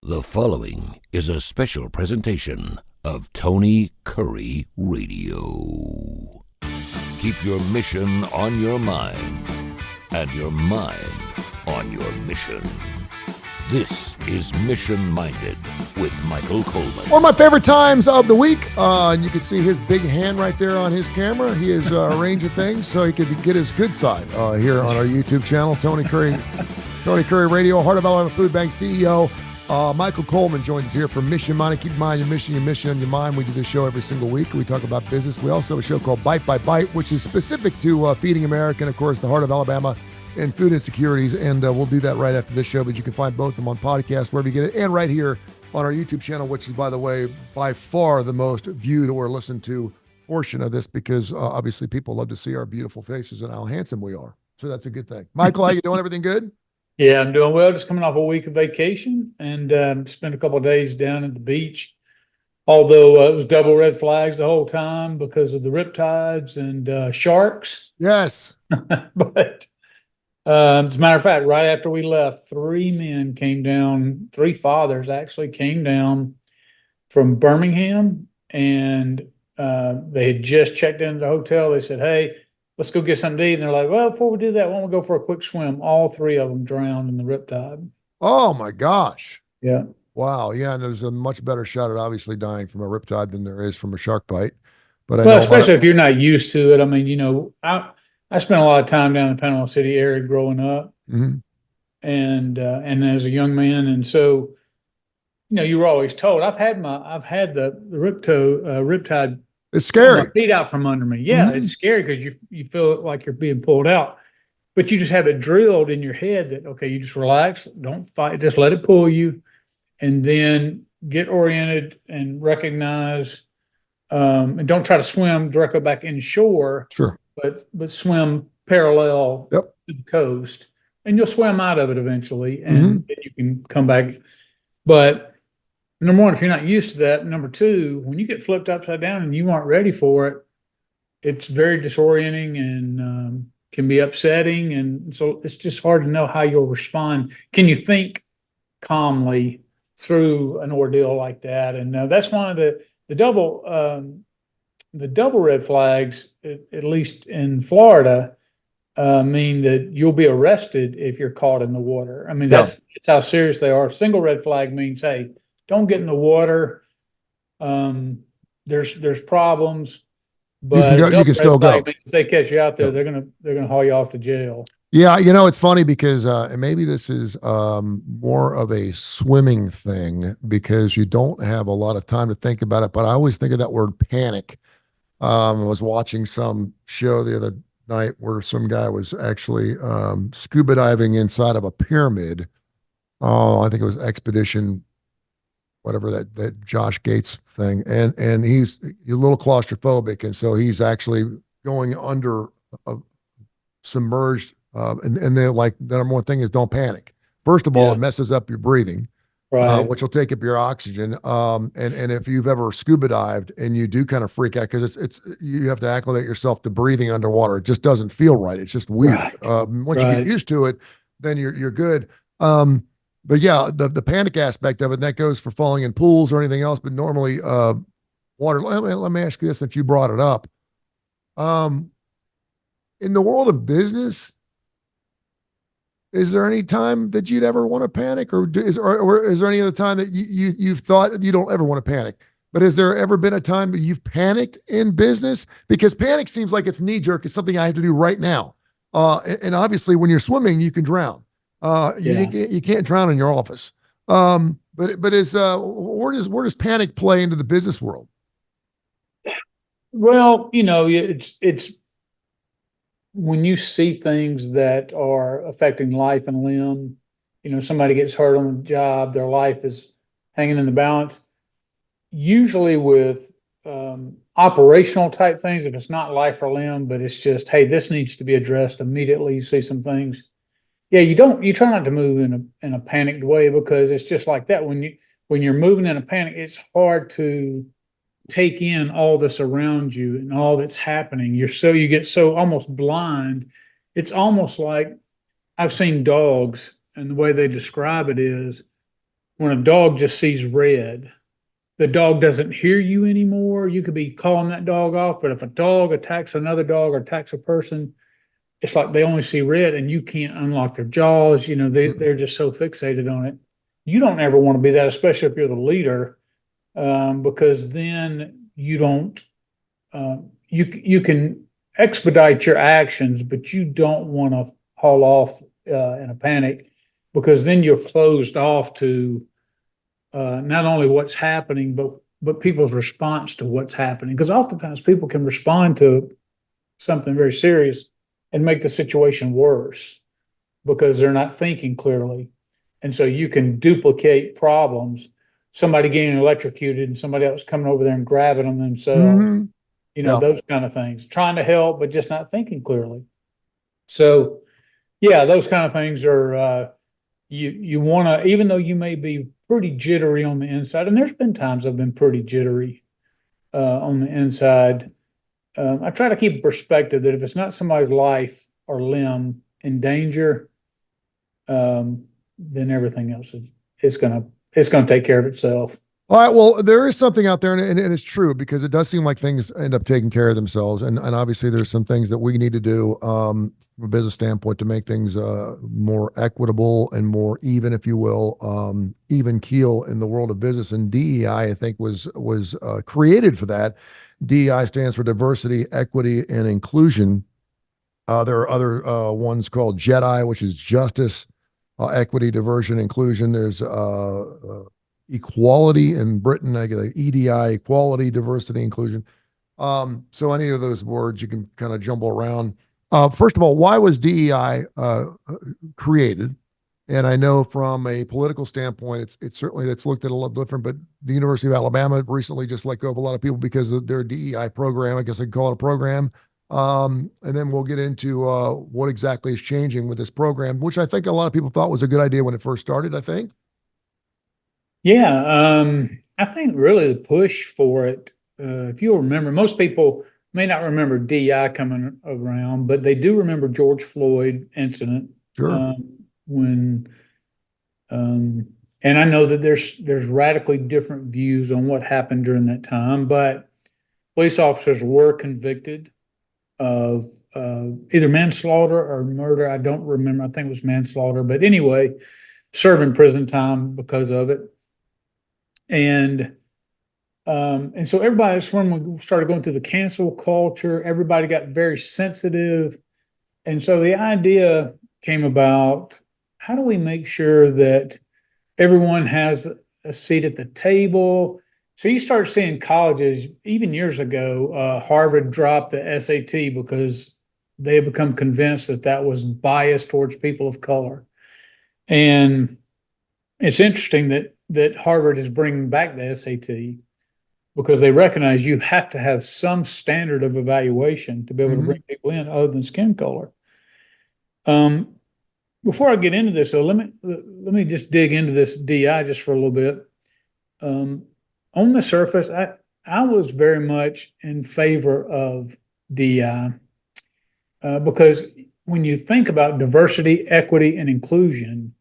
The following is a special presentation of Tony Curry Radio. Keep your mission on your mind and your mind on your mission. This is Mission Minded with Michael Coleman. One of my favorite times of the week. And you can see his big hand right there on his camera. He is arranging things so he could get his good side here on our YouTube channel, Tony Curry Radio, Heart of Alabama Food Bank CEO. Michael Coleman joins us here from Mission Minded. Keep in mind your mission on your mind. We do this show every single week. We talk about business. We also have a show called Bite by Bite, which is specific to Feeding America and, of course, the Heart of Alabama and food insecurities. And we'll do that right after this show. But you can find both of them on podcast, wherever you get it, and right here on our YouTube channel, which is, by the way, by far the most viewed or listened to portion of this because obviously people love to see our beautiful faces and how handsome we are. So that's a good thing. Michael, how you doing? Everything good? Yeah, I'm doing well. Just coming off a week of vacation and spent a couple of days down at the beach. Although it was double red flags the whole time because of the riptides and sharks. Yes. But as a matter of fact, right after we left, three fathers actually came down from Birmingham, and they had just checked into the hotel. They said, "Hey, let's go get something to eat." And they're like, "Well, before we do that, why don't we go for a quick swim?" All three of them drowned in the riptide. Oh, my gosh. Yeah. Wow. Yeah, and there's a much better shot at obviously dying from a riptide than there is from a shark bite. But especially if you're not used to it. I mean, I spent a lot of time down in the Panama City area growing up, and as a young man, and so you were always told. I've had the riptide. It's scary. My feet out from under me. Yeah, It's scary because you feel like you're being pulled out, but you just have it drilled in your head that, okay, you just relax, don't fight, just let it pull you, and then get oriented and recognize, and don't try to swim directly back inshore. Sure. But swim parallel to the coast, and you'll swim out of it eventually, and then you can come back. But number one, if you're not used to that. Number two, when you get flipped upside down and you aren't ready for it, it's very disorienting and can be upsetting. And so it's just hard to know how you'll respond. Can you think calmly through an ordeal like that? And that's one of the double red flags, at least in Florida, mean that you'll be arrested if you're caught in the water. I mean, that's how serious they are. Single red flag means, hey, don't get in the water. There's problems, but you can still go. If they catch you out there, they're gonna haul you off to jail. Yeah, it's funny because and maybe this is more of a swimming thing because you don't have a lot of time to think about it. But I always think of that word panic. I was watching some show the other night where some guy was actually scuba diving inside of a pyramid. Oh, I think it was Expedition, whatever that Josh Gates thing, and he's a little claustrophobic, and so he's actually going under submerged. And they're like, the number one thing is don't panic. First of all, it messes up your breathing, right? Which will take up your oxygen. And if you've ever scuba dived and you do kind of freak out because it's you have to acclimate yourself to breathing underwater. It just doesn't feel right. It's just weird. Right. Once you get used to it, then you're good. But yeah, the panic aspect of it, and that goes for falling in pools or anything else. But normally, water. Let me ask you this, since you brought it up. In the world of business, is there any time that you'd ever want to panic, or is there any other time that you've thought you don't ever want to panic? But has there ever been a time that you've panicked in business? Because panic seems like it's knee jerk. It's something I have to do right now. And obviously, when you're swimming, you can drown. You can't drown in your office. But is where does panic play into the business world? Well, it's when you see things that are affecting life and limb. Somebody gets hurt on the job, their life is hanging in the balance. Usually with operational type things, if it's not life or limb, but it's just, hey, this needs to be addressed immediately. You see some things. Yeah, you try not to move in a panicked way because it's just like that. When you're moving in a panic, it's hard to take in all this around you and all that's happening. You get so almost blind. It's almost like I've seen dogs, and the way they describe it is when a dog just sees red, the dog doesn't hear you anymore. You could be calling that dog off, but if a dog attacks another dog or attacks a person, it's like they only see red and you can't unlock their jaws. They're just so fixated on it. You don't ever want to be that, especially if you're the leader, because then you don't, you can expedite your actions, but you don't want to haul off in a panic, because then you're closed off to not only what's happening, but people's response to what's happening. Because oftentimes people can respond to something very serious and make the situation worse because they're not thinking clearly. And so you can duplicate problems, somebody getting electrocuted and somebody else coming over there and grabbing them themselves, Mm-hmm. Yeah. those kind of things, trying to help, but just not thinking clearly. So, yeah, those kind of things are, you want to, even though you may be pretty jittery on the inside, and there's been times I've been pretty jittery on the inside. I try to keep perspective that if it's not somebody's life or limb in danger, then everything else is gonna take care of itself. All right. Well, there is something out there, and it's true, because it does seem like things end up taking care of themselves. And obviously, there's some things that we need to do from a business standpoint to make things more equitable and more even, if you will, even keel in the world of business. And DEI, I think, was created for that. DEI stands for diversity, equity, and inclusion. There are other ones called JEDI, which is justice, equity, diversion, inclusion. There's equality in Britain. I get EDI, equality, diversity, inclusion. So any of those words you can kind of jumble around. First of all, why was DEI created? And I know from a political standpoint, it's certainly, that's looked at a little different, but the University of Alabama recently just let go of a lot of people because of their DEI program. I guess I could call it a program. And then we'll get into what exactly is changing with this program, which I think a lot of people thought was a good idea when it first started, I think. Yeah, I think really the push for it, if you'll remember, most people may not remember DI coming around, but they do remember George Floyd incident. Sure. When and I know that there's radically different views on what happened during that time, but police officers were convicted of either manslaughter or murder. I don't remember. I think it was manslaughter, but anyway, serving prison time because of it. And so everybody, that's when we started going through the cancel culture. Everybody got very sensitive. And so the idea came about, how do we make sure that everyone has a seat at the table? So you start seeing colleges, even years ago, Harvard dropped the SAT because they had become convinced that that was biased towards people of color. And it's interesting that Harvard is bringing back the SAT because they recognize you have to have some standard of evaluation to be able to bring people in other than skin color. Before I get into this, though, let me just dig into this DI just for a little bit. On the surface, I was very much in favor of DI because when you think about diversity, equity, and inclusion,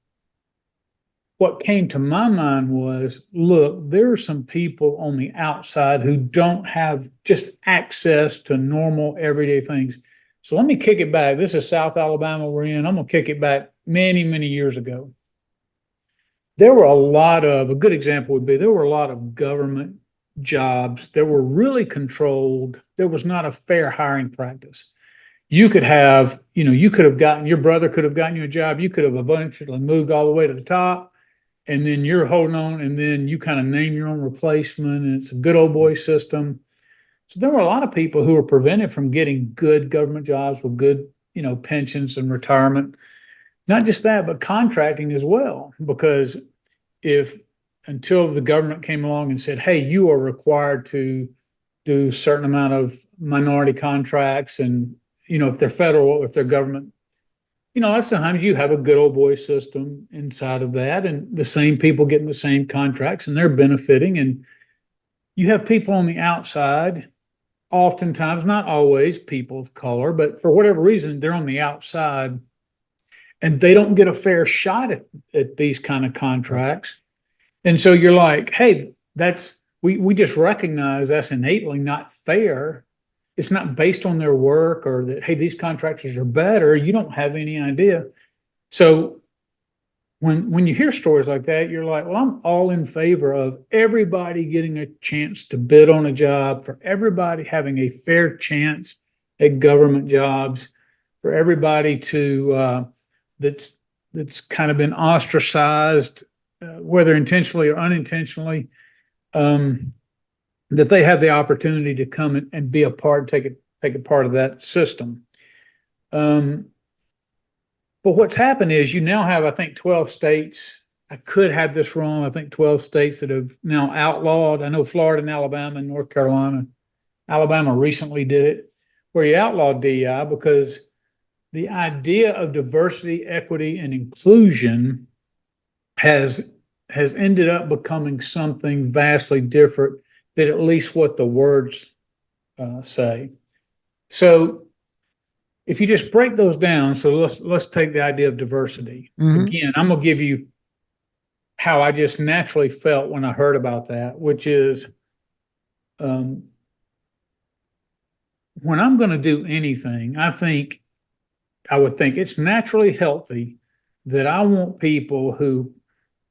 what came to my mind was, look, there are some people on the outside who don't have just access to normal everyday things. So let me kick it back. This is South Alabama we're in. I'm going to kick it back many, many years ago. There were a good example would be, there were a lot of government jobs that were really controlled. There was not a fair hiring practice. You could have, you could have gotten, your brother could have gotten you a job. You could have eventually moved all the way to the top, and then you're holding on, and then you kind of name your own replacement, and it's a good old boy system. So there were a lot of people who were prevented from getting good government jobs with good, pensions and retirement. Not just that, but contracting as well. Because until the government came along and said, hey, you are required to do a certain amount of minority contracts, and, if they're federal, if they're government, lots of times you have a good old boy system inside of that, and the same people getting the same contracts and they're benefiting. And you have people on the outside, oftentimes, not always people of color, but for whatever reason, they're on the outside and they don't get a fair shot at these kind of contracts. And so you're like, hey, we just recognize that's innately not fair. It's not based on their work or that, hey, these contractors are better. You don't have any idea. So when you hear stories like that, you're like, well, I'm all in favor of everybody getting a chance to bid on a job, for everybody having a fair chance at government jobs, for everybody to that's kind of been ostracized, whether intentionally or unintentionally, that they have the opportunity to come and be a part, take a part of that system. But what's happened is you now have, I think, 12 states. I could have this wrong. I think 12 states that have now outlawed. I know Florida and Alabama and North Carolina. Alabama recently did it, where you outlawed DEI because the idea of diversity, equity, and inclusion has ended up becoming something vastly different than at least what the words say. So if you just break those down, so let's take the idea of diversity. Again, I'm gonna give you how I just naturally felt when I heard about that, which is when I'm going to do anything, I would think it's naturally healthy that I want people who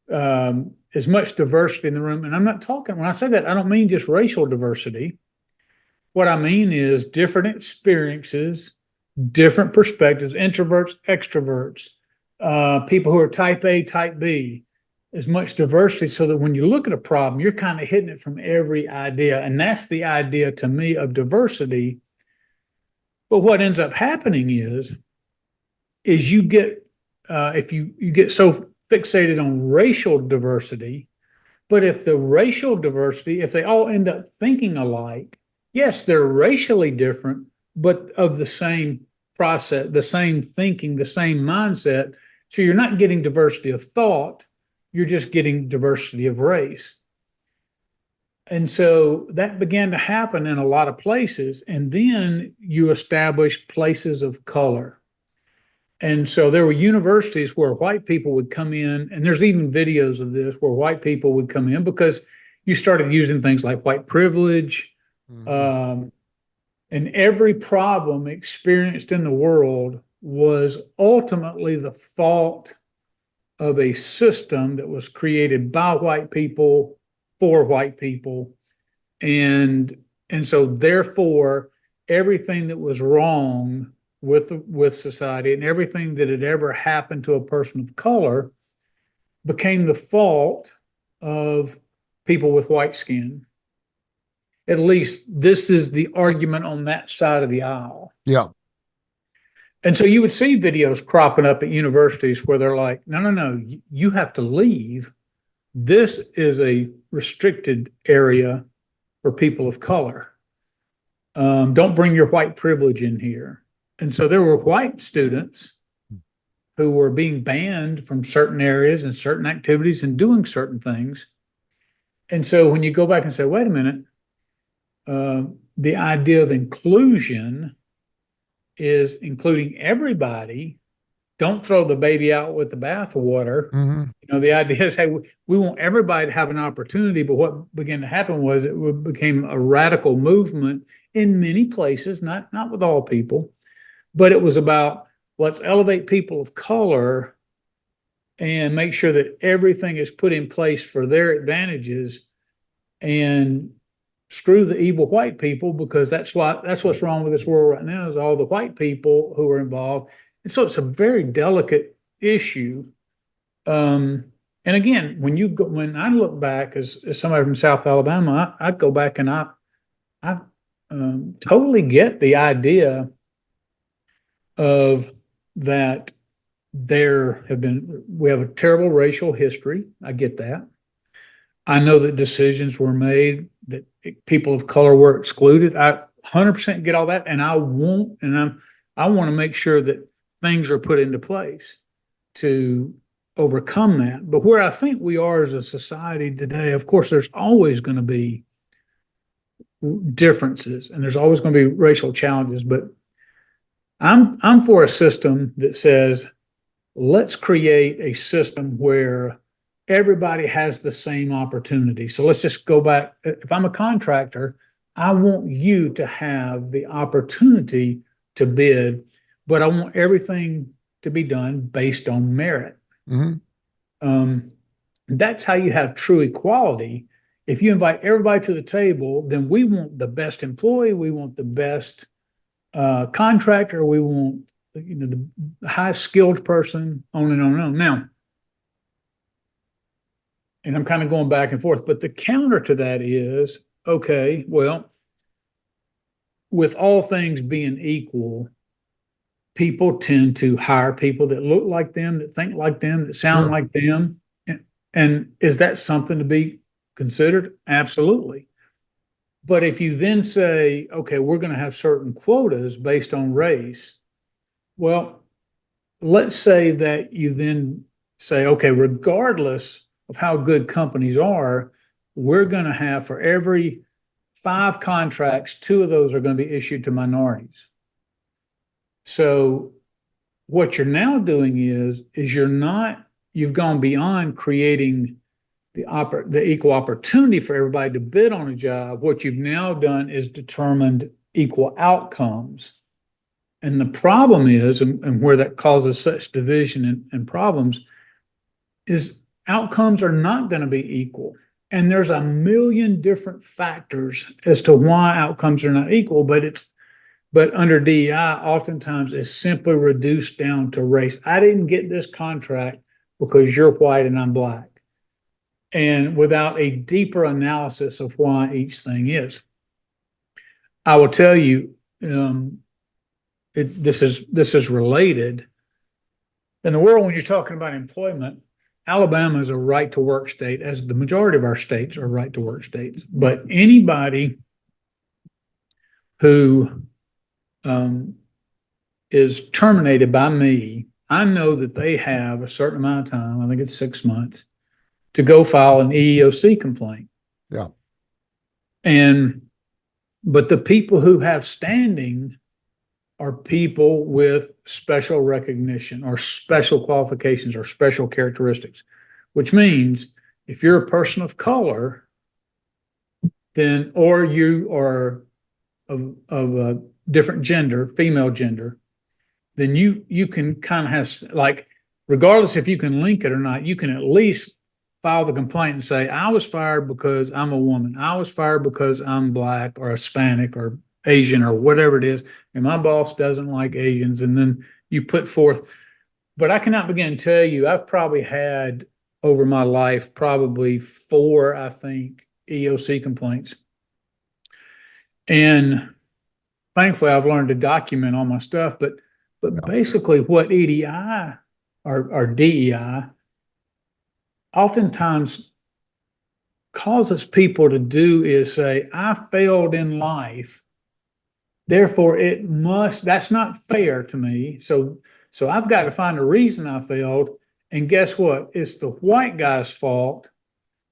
as much diversity in the room. And I'm not talking, when I say that, I don't mean just racial diversity. What I mean is different experiences, different perspectives, introverts, extroverts, people who are type A, type B, as much diversity so that when you look at a problem, you're kind of hitting it from every idea. And that's the idea to me of diversity. But what ends up happening is you get, if you get so fixated on racial diversity, but if the racial diversity, if they all end up thinking alike, yes, they're racially different, but of the same process, the same thinking, the same mindset. So you're not getting diversity of thought, you're just getting diversity of race. And so that began to happen in a lot of places. And then you establish places of color. And so there were universities where white people would come in, and there's even videos of this where white people would come in because you started using things like white privilege. And every problem experienced in the world was ultimately the fault of a system that was created by white people for white people. And so therefore, everything that was wrong with society and everything that had ever happened to a person of color became the fault of people with white skin. At least this is the argument on that side of the aisle. Yeah. And so you would see videos cropping up at universities where they're like, no, you have to leave. This is a restricted area for people of color. Don't bring your white privilege in here. And so there were white students who were being banned from certain areas and certain activities and doing certain things. And so when you go back and say, wait a minute, the idea of inclusion is including everybody. Don't throw the baby out with the bathwater. The idea is, hey, we want everybody to have an opportunity. But what began to happen was it became a radical movement in many places, not with all people, but it was about let's elevate people of color and make sure that everything is put in place for their advantages, and screw the evil white people, because that's what's wrong with this world right now is all the white people who are involved. And so it's a very delicate issue. And again, when I look back as somebody from South Alabama, I go back and I totally get the idea of that we have a terrible racial history. I get that. I know that decisions were made that people of color were excluded. I 100% get all that. And I want to make sure that things are put into place to overcome that. But where I think we are as a society today, of course, there's always going to be differences and there's always going to be racial challenges. But I'm for a system that says, let's create a system where everybody has the same opportunity. So let's just go back. If I'm a contractor, I want you to have the opportunity to bid, but I want everything to be done based on merit. That's how you have true equality. If you invite everybody to the table, then we want the best employee, we want the best contractor, we want the highest skilled person, on and on and on. Now, and I'm kind of going back and forth, but the counter to that is, okay, well, with all things being equal, people tend to hire people that look like them, that think like them, that sound like them. And is that something to be considered? Absolutely. But if you then say, okay, we're going to have certain quotas based on race, well, let's say that you then say, okay, regardless of how good companies are, we're going to have, for every 5 contracts, 2 of those are going to be issued to minorities. So what you're now doing is you've gone beyond creating the equal opportunity for everybody to bid on a job. What you've now done is determined equal outcomes. And the problem is, and where that causes such division and problems, is outcomes are not going to be equal. And there's a million different factors as to why outcomes are not equal, but under DEI, oftentimes it's simply reduced down to race. I didn't get this contract because you're white and I'm black, and without a deeper analysis of why each thing is. I will tell you, this is related. In the world, when you're talking about employment, Alabama is a right to work state, as the majority of our states are right to work states. But anybody who is terminated by me, I know that they have a certain amount of time, I think it's 6 months, to go file an EEOC complaint. Yeah. But the people who have standing are people with special recognition or special qualifications or special characteristics, which means if you're a person of color, then, or you are of a different gender, female gender, then you can kind of have, like, regardless if you can link it or not, you can at least file the complaint and say, I was fired because I'm a woman. I was fired because I'm black or Hispanic or Asian or whatever it is, and my boss doesn't like Asians. And then you put forth, but I cannot begin to tell you, I've probably had over my life probably 4, I think, EOC complaints. And thankfully I've learned to document all my stuff, but basically what EDI or DEI oftentimes causes people to do is say, I failed in life, therefore that's not fair to me. So I've got to find a reason I failed. And guess what? It's the white guy's fault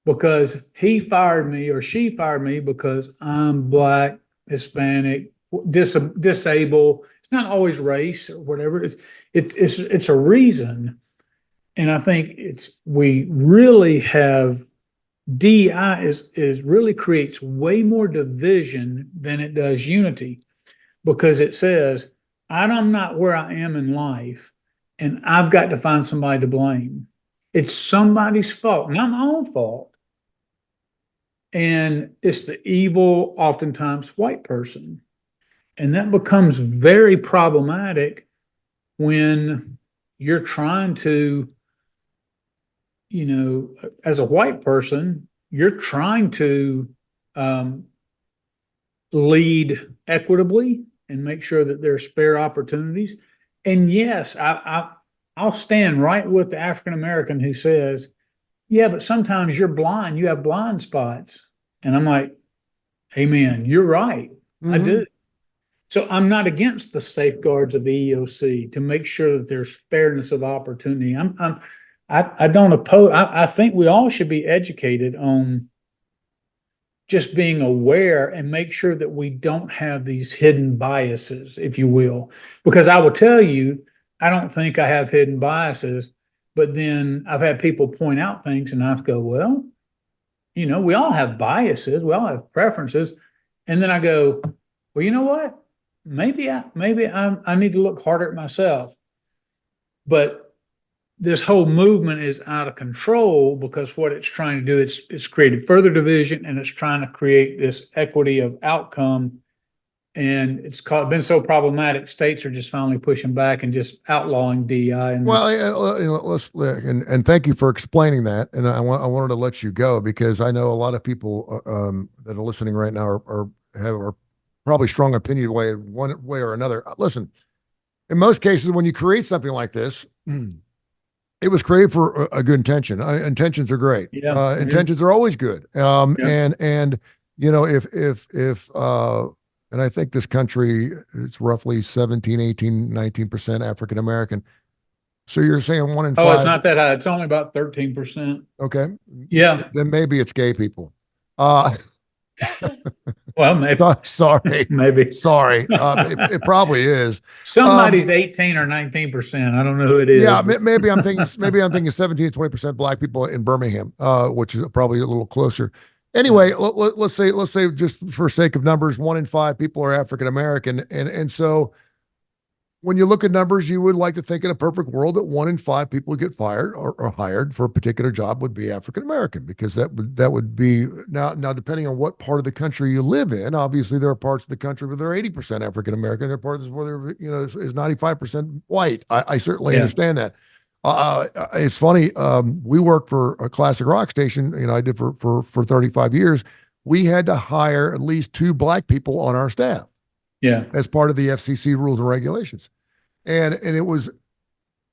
because he fired me or she fired me because I'm black, Hispanic, disabled. It's not always race or whatever. It's a reason. And I think we really have, DEI is really creates way more division than it does unity, because it says, I'm not where I am in life and I've got to find somebody to blame. It's somebody's fault, not my own fault. And it's the evil, oftentimes white person. And that becomes very problematic when you're trying to, as a white person, you're trying to lead equitably and make sure that there's fair opportunities. And yes, I'll stand right with the African American who says, yeah, but sometimes you're blind, you have blind spots. And I'm like, amen, you're right. Mm-hmm. I do. So I'm not against the safeguards of the EEOC to make sure that there's fairness of opportunity. I don't oppose. I think we all should be educated on just being aware and make sure that we don't have these hidden biases, if you will. Because I will tell you, I don't think I have hidden biases. But then I've had people point out things and I have to go, well, we all have biases, we all have preferences. And then I go, well, you know what? Maybe I need to look harder at myself. But this whole movement is out of control because what it's trying to do, it's created further division, and it's trying to create this equity of outcome. And it's been so problematic. States are just finally pushing back and just outlawing DEI. And let's and thank you for explaining that. And I wanted to let you go because I know a lot of people that are listening right now are probably strong opinion one way or another. Listen, in most cases, when you create something like this, it was created for a good intention. Intentions are great. Yeah. Intentions are always good. Yeah. And if and I think this country, it's roughly 17, 18, 19% African American. So you're saying 1 in 5. Oh, it's not that high. It's only about 13%. Okay. Yeah. Then maybe it's gay people. Well, maybe. Sorry. Maybe. Sorry. It probably is. Somebody's 18 or 19%. I don't know who it is. Yeah, maybe I'm thinking 17 to 20% black people in Birmingham, which is probably a little closer. Anyway, let's say just for sake of numbers, 1 in 5 people are African American, and so when you look at numbers, you would like to think in a perfect world that 1 in 5 people who get fired or hired for a particular job would be African American, because that would be now depending on what part of the country you live in. Obviously, there are parts of the country where they're 80% African American. There are parts where they're is 95% white. I certainly understand that. It's funny. We worked for a classic rock station. I did for 35 years. We had to hire at least 2 black people on our staff. Yeah. As part of the FCC rules and regulations. And it was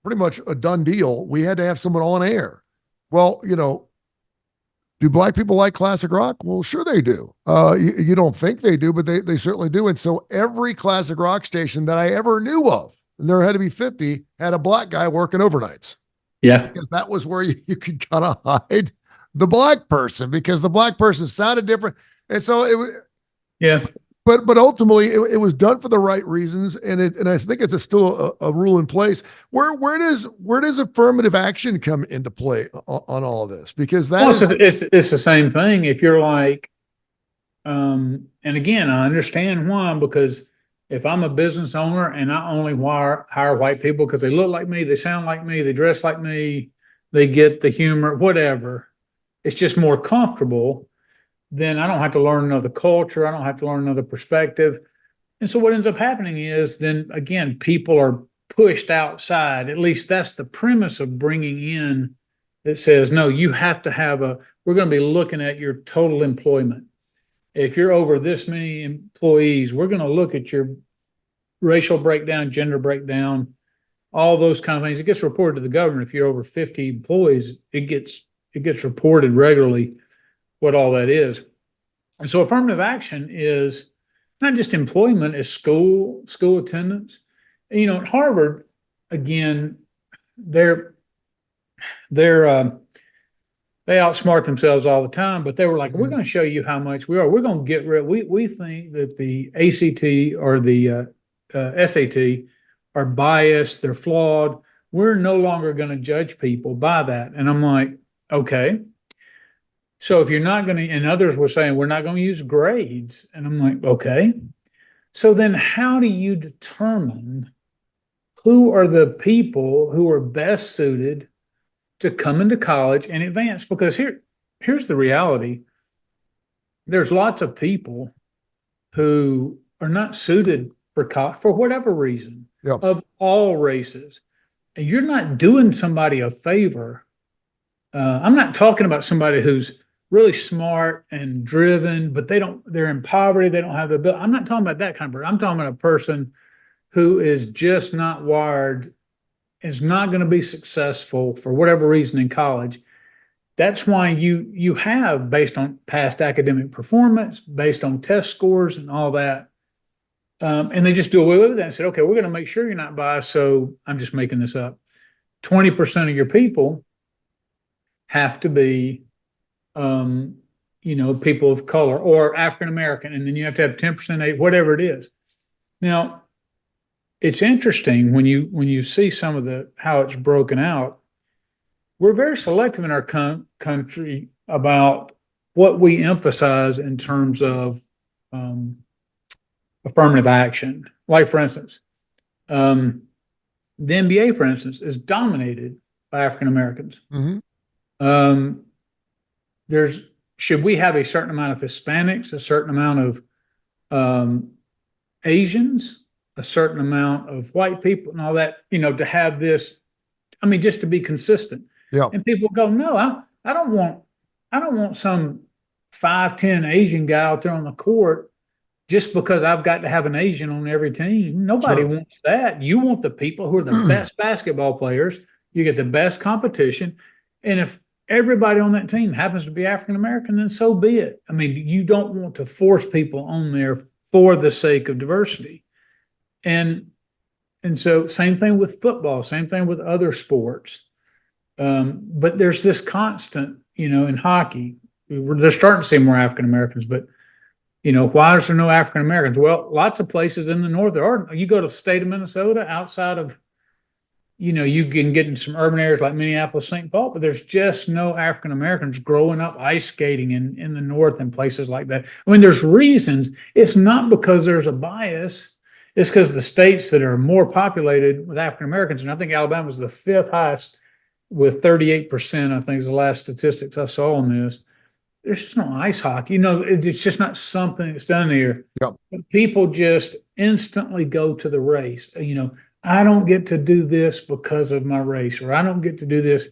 pretty much a done deal. We had to have someone on air. Well, do black people like classic rock? Well, sure they do. You don't think they do, but they certainly do. And so every classic rock station that I ever knew of, and there had to be 50, had a black guy working overnights. Yeah. Because that was where you could kind of hide the black person, because the black person sounded different. And so it was. Yeah. But ultimately, it was done for the right reasons, and I think it's still a rule in place. Where does affirmative action come into play on all of this? Because it's the same thing. If you're like, and again, I understand why, because if I'm a business owner and I only hire white people because they look like me, they sound like me, they dress like me, they get the humor, whatever, it's just more comfortable. Then I don't have to learn another culture. I don't have to learn another perspective. And so what ends up happening is then, again, people are pushed outside. At least that's the premise of bringing in that says, no, you have to we're going to be looking at your total employment. If you're over this many employees, we're going to look at your racial breakdown, gender breakdown, all those kind of things. It gets reported to the government. If you're over 50 employees, it gets reported regularly what all that is. And so affirmative action is not just employment, it's school attendance. At Harvard, again, they outsmart themselves all the time, but they were like, we're going to show you how much we are. We're going to get rid. We think that the ACT or the SAT are biased, they're flawed. We're no longer going to judge people by that. And I'm like, okay. So if you're not going to, and others were saying, we're not going to use grades. And I'm like, okay. So then how do you determine who are the people who are best suited to come into college and advance? Because here's the reality. There's lots of people who are not suited for college for whatever reason, of all races. And you're not doing somebody a favor. I'm not talking about somebody who's really smart and driven, but they're in poverty. They don't have the ability. I'm not talking about that kind of person. I'm talking about a person who is just not wired, is not going to be successful for whatever reason in college. That's why you have, based on past academic performance, based on test scores and all that. And they just do away with it and said, okay, we're going to make sure you're not biased. So I'm just making this up. 20% of your people have to be people of color or African American, and then you have to have 10%, whatever it is. Now, it's interesting when you see some of how it's broken out. we're very selective in our country about what we emphasize in terms of affirmative action. Like, for instance, the NBA, for instance, is dominated by African Americans. Mm-hmm. Should we have a certain amount of Hispanics, a certain amount of Asians, a certain amount of white people, and all that, to have this? I mean, just to be consistent. Yeah. And people go, no, I don't want some 5'10" Asian guy out there on the court just because I've got to have an Asian on every team. Nobody wants that. You want the people who are the best basketball players. You get the best competition. And if everybody on that team happens to be African American, then so be it. I mean, you don't want to force people on there for the sake of diversity. And so same thing with football, same thing with other sports. But there's this constant, in hockey, they're starting to see more African Americans, but why is there no African Americans? Well, lots of places in the north there are. You go to the state of Minnesota, outside of, you can get in some urban areas like Minneapolis, St. Paul, but there's just no African Americans growing up ice skating in the north and places like that. I mean, there's reasons. It's not because there's a bias. It's because the states that are more populated with African Americans, and I think Alabama was the fifth highest with 38%, I think is the last statistics I saw on this. There's just no ice hockey. It's just not something that's done here. Yep. But people just instantly go to the race. I don't get to do this because of my race, or I don't get to do this.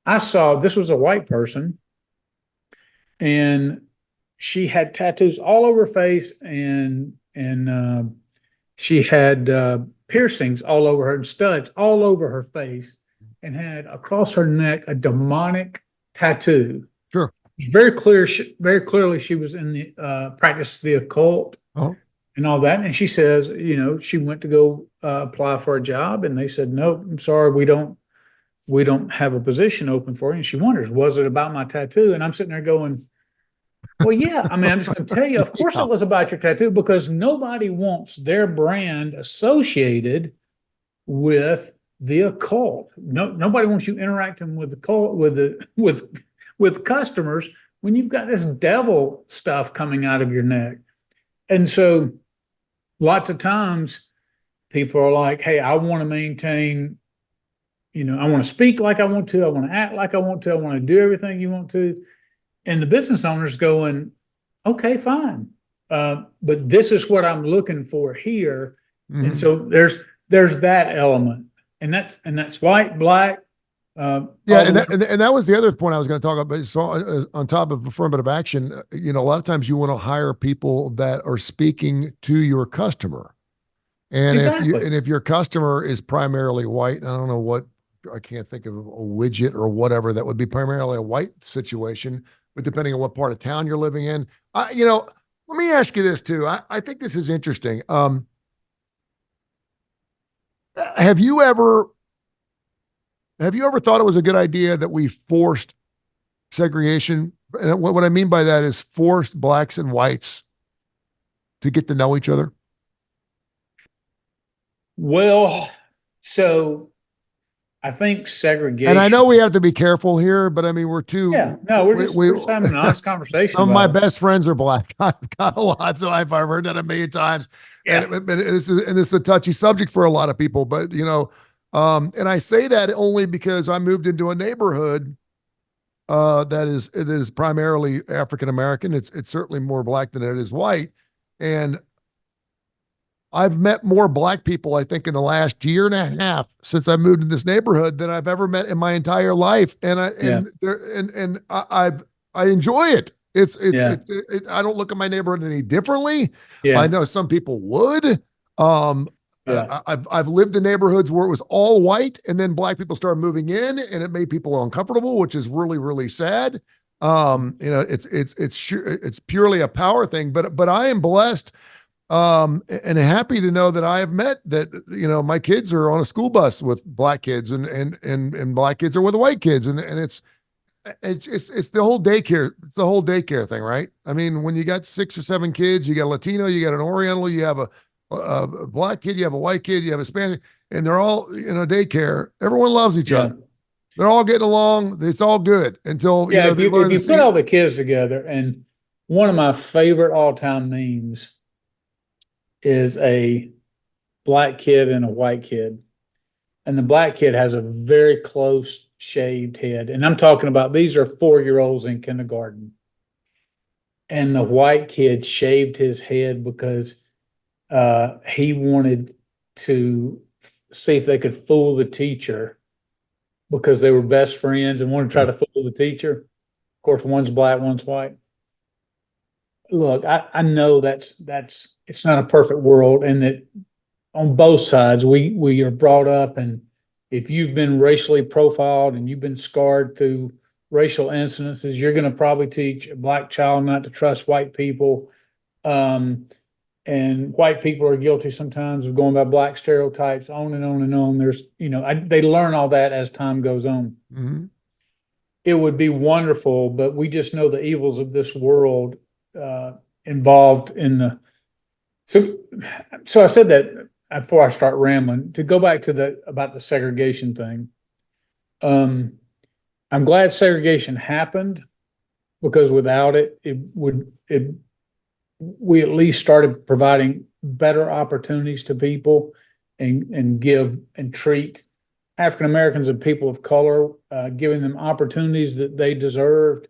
This was a white person, and she had tattoos all over her face, and she had piercings all over her, and studs all over her face, and had across her neck a demonic tattoo. Sure. It's very clear, very clearly she was in the practice the occult and all that. And she says, she went to go apply for a job, and they said, "No, I'm sorry, we don't have a position open for you." And she wonders, was it about my tattoo? And I'm sitting there going, well, yeah. I mean, I'm just going to tell you, of course it was about your tattoo, because nobody wants their brand associated with the occult. Nobody wants you interacting with the cult, with customers, when you've got this devil stuff coming out of your neck. And so lots of times people are like, hey, I want to maintain, I want to speak like I want to, I want to act like I want to, I want to do everything you want to. And the business owner's going, okay, fine. But this is what I'm looking for here. Mm-hmm. And so there's that element. And that's white, black. And that was the other point I was going to talk about. So on top of affirmative action, a lot of times you want to hire people that are speaking to your customer. And exactly. if your customer is primarily white, and I don't know what, I can't think of a widget or whatever that would be primarily a white situation, but depending on what part of town you're living in, let me ask you this too. I think this is interesting. Have you ever thought it was a good idea that we forced segregation? And what I mean by that is forced blacks and whites to get to know each other. Well, so I think segregation. And I know we have to be careful here, but I mean, we're just having an honest conversation. Some of my best friends are black. I've got a lot, so I've heard that a million times. Yeah. And this is a touchy subject for a lot of people, but and I say that only because I moved into a neighborhood that is primarily African American. It's certainly more black than it is white, and I've met more black people, I think, in the last year and a half since I moved in this neighborhood than I've ever met in my entire life, and I enjoy it. I don't look at my neighborhood any differently. Yeah. I know some people would. I've lived in neighborhoods where it was all white, and then black people started moving in, and it made people uncomfortable, which is really, really sad. It's purely a power thing, but I am blessed, and happy to know that I have met that, my kids are on a school bus with black kids, and black kids are with white kids. And it's the whole daycare. It's the whole daycare thing, right? I mean, when you got 6 or 7 kids, you got a Latino, you got an Oriental, you have a black kid, you have a white kid, you have a Spanish, and they're all, daycare. Everyone loves each other. They're all getting along. It's all good until Yeah, they learn if to you see. put all the kids together, and one of my favorite all time memes is a black kid and a white kid, and the black kid has a very close shaved head, and I'm talking about these are 4-year-olds in kindergarten, and the white kid shaved his head because he wanted to see if they could fool the teacher because they were best friends and wanted to try to fool the teacher. Of course, one's black, one's white. Look, I know that's it's not a perfect world, and that on both sides we are brought up, and if you've been racially profiled and you've been scarred through racial incidences, you're going to probably teach a black child not to trust white people. And white people are guilty sometimes of going by black stereotypes, on and on and on. There's, they learn all that as time goes on. Mm-hmm. It would be wonderful, but we just know the evils of this world involved in the. So I said that before I start rambling, to go back to about the segregation thing. I'm glad segregation happened, because without it, we at least started providing better opportunities to people, and give and treat African Americans and people of color, giving them opportunities that they deserved,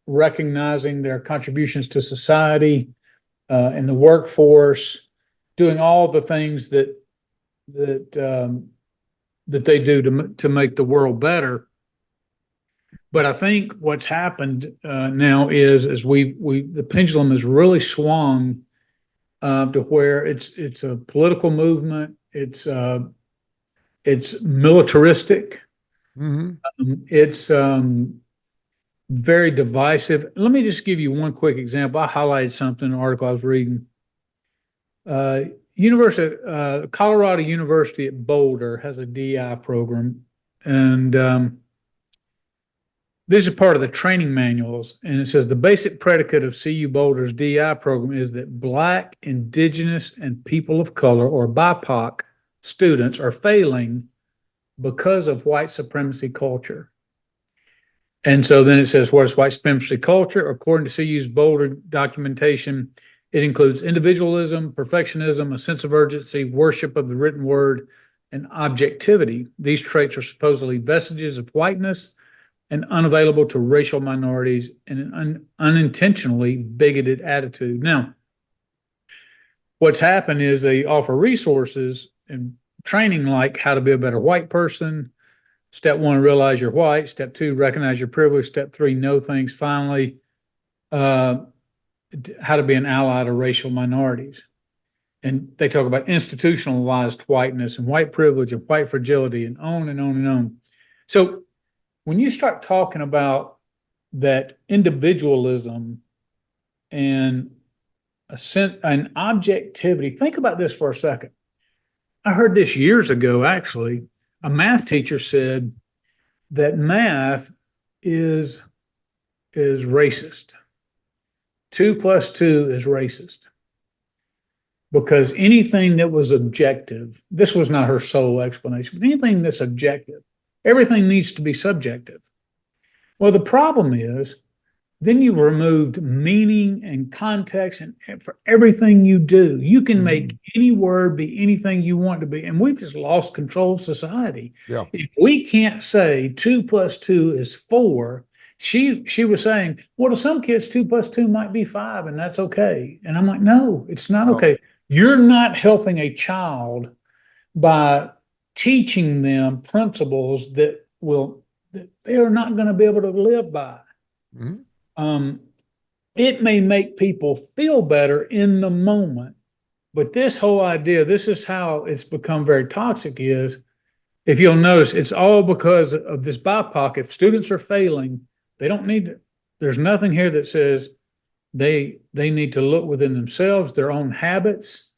recognizing their contributions to society, in the workforce, doing all the things that they do to make the world better. But I think what's happened now is the pendulum has really swung to where it's a political movement. It's militaristic. Mm-hmm. It's very divisive. Let me just give you one quick example. I highlighted something in an article I was reading. Colorado University at Boulder has a DI program, and this is part of the training manuals, and it says the basic predicate of CU Boulder's DI program is that Black, Indigenous, and people of color, or BIPOC, students are failing because of white supremacy culture. And so then it says, what is white supremacy culture? According to CU's Boulder documentation, it includes individualism, perfectionism, a sense of urgency, worship of the written word, and objectivity. These traits are supposedly vestiges of whiteness and unavailable to racial minorities, and an unintentionally bigoted attitude. Now, what's happened is they offer resources and training like how to be a better white person. Step 1, realize you're white. Step 2, recognize your privilege. Step 3, know things. Finally, how to be an ally to racial minorities. And they talk about institutionalized whiteness and white privilege and white fragility, and on and on and on. So when you start talking about that individualism and an objectivity, think about this for a second. I heard this years ago, actually. A math teacher said that math is racist. 2 + 2 is racist. Because anything that was objective, this was not her sole explanation, but anything that's objective, everything needs to be subjective. Well, the problem is, then you removed meaning and context, and for everything you do, you can make any word be anything you want to be. And we've just lost control of society. Yeah. If we can't say 2 + 2 is 4, she was saying, well, to some kids, 2 + 2 might be 5, and that's okay. And I'm like, no, it's not okay. You're not helping a child by teaching them principles that they are not going to be able to live by. Mm-hmm. It may make people feel better in the moment, but this whole idea, this is how it's become very toxic, is, if you'll notice, it's all because of this BIPOC. If students are failing, they don't need to, there's nothing here that says they need to look within themselves, their own habits,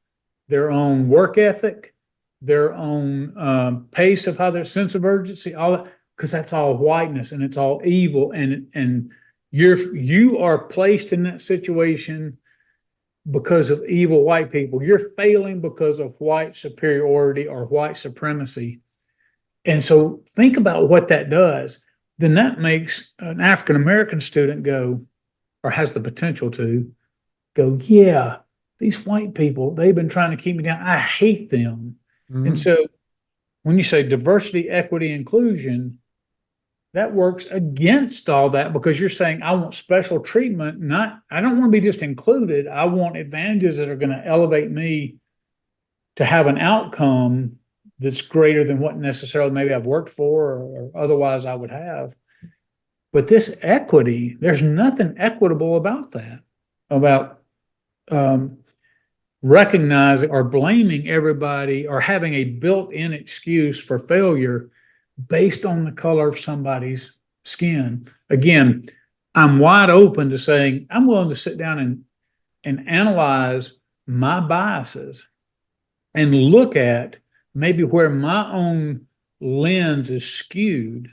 their own work ethic, their own pace of how their sense of urgency, all that, because that's all whiteness and it's all evil, and you are placed in that situation because of evil white people. You're failing because of white superiority or white supremacy. And so think about what that does. Then that makes an African American student go, or has the potential to go, yeah, these white people, they've been trying to keep me down. I hate them. And Mhm. so when you say diversity, equity, inclusion, that works against all that because you're saying, I want special treatment, I don't want to be just included. I want advantages that are going to elevate me to have an outcome that's greater than what necessarily maybe I've worked for or otherwise I would have. But this equity, there's nothing equitable about that, about um, recognizing or blaming everybody or having a built-in excuse for failure based on the color of somebody's skin. Again, I'm wide open to saying I'm willing to sit down and analyze my biases and look at maybe where my own lens is skewed.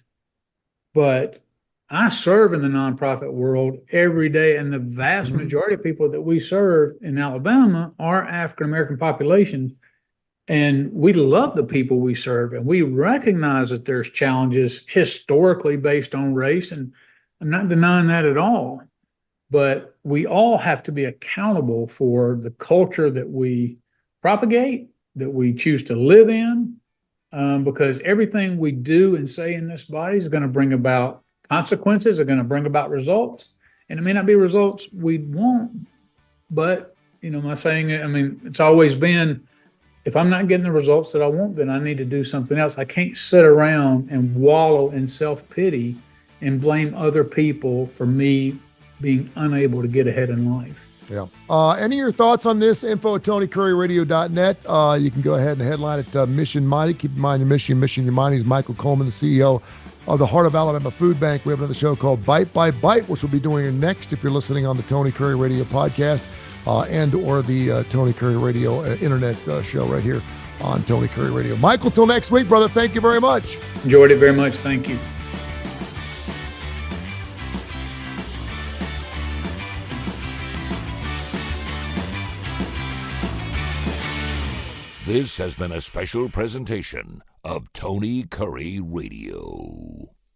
But I serve in the nonprofit world every day, and the vast Mhm. majority of people that we serve in Alabama are African American populations. And we love the people we serve, and we recognize that there's challenges historically based on race. And I'm not denying that at all. But we all have to be accountable for the culture that we propagate, that we choose to live in, because everything we do and say in this body is going to bring about consequences, are going to bring about results. And it may not be results we want, but, my saying, I mean, it's always been, if I'm not getting the results that I want, then I need to do something else. I can't sit around and wallow in self-pity and blame other people for me being unable to get ahead in life. Yeah. Any of your thoughts on this? Info at TonyCurryRadio.net. You can go ahead and headline it Mission Mighty. Keep in mind your mission your mighty. Is Michael Coleman, the CEO of the Heart of Alabama Food Bank. We have another show called Bite by Bite, which we'll be doing next if you're listening on the Tony Curry Radio podcast and or the Tony Curry Radio internet show right here on Tony Curry Radio. Michael, till next week, brother. Thank you very much. Enjoyed it very much. Thank you. This has been a special presentation of Tony Curry Radio.